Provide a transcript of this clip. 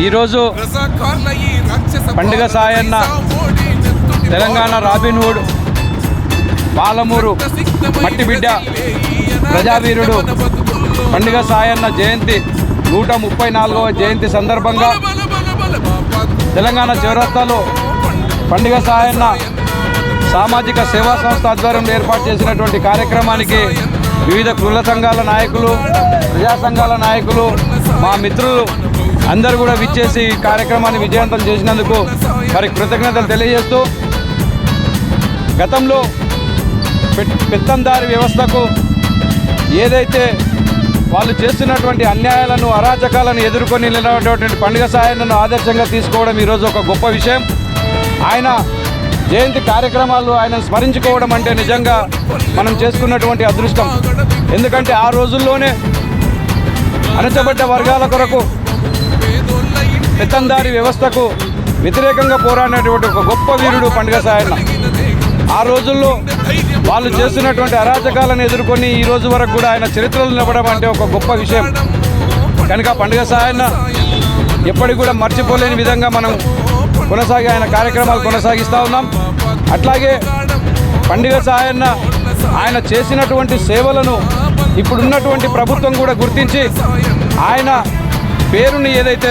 ఈరోజు పండుగ సాయన్న తెలంగాణ రాబిన్హుడ్ పాలమూరు మట్టిబిడ్డ ప్రజావీరుడు పండుగ సాయన్న జయంతి 134వ జయంతి సందర్భంగా తెలంగాణ చౌరస్తాలో పండుగ సాయన్న సామాజిక సేవా సంస్థ ఆధ్వర్యంలో ఏర్పాటు చేసినటువంటి కార్యక్రమానికి వివిధ కుల సంఘాల నాయకులు, ప్రజా సంఘాల నాయకులు, మా మిత్రులు అందరూ కూడా విచ్చేసి ఈ కార్యక్రమాన్ని విజయవంతం చేసినందుకు వారికి కృతజ్ఞతలు తెలియజేస్తూ, గతంలో పెత్తందారి వ్యవస్థకు ఏదైతే వాళ్ళు చేస్తున్నటువంటి అన్యాయాలను, అరాచకాలను ఎదుర్కొని నిలబడినటువంటి పండుగ సాయన్నను ఆదర్శంగా తీసుకోవడం ఈరోజు ఒక గొప్ప విషయం. ఆయన జయంతి కార్యక్రమాలు ఆయన స్మరించుకోవడం అంటే నిజంగా మనం చేసుకున్నటువంటి అదృష్టం. ఎందుకంటే ఆ రోజుల్లోనే అణచబడ్డ వర్గాల కొరకు, పెత్తందారి వ్యవస్థకు వ్యతిరేకంగా పోరాడినటువంటి ఒక గొప్ప వీరుడు పండుగ సాయన్న. ఆ రోజుల్లో వాళ్ళు చేస్తున్నటువంటి అరాచకాలను ఎదుర్కొని ఈ రోజు వరకు కూడా ఆయన చరిత్రలో నిలబడడం అంటే ఒక గొప్ప విషయం. కనుక పండుగ సాయన్న ఎప్పటికి కూడా మర్చిపోలేని విధంగా మనం ఆయన కార్యక్రమాలు కొనసాగిస్తూ ఉన్నాం. అట్లాగే పండుగ సాయన్న ఆయన చేసినటువంటి సేవలను ఇప్పుడున్నటువంటి ప్రభుత్వం కూడా గుర్తించి ఆయన పేరుని ఏదైతే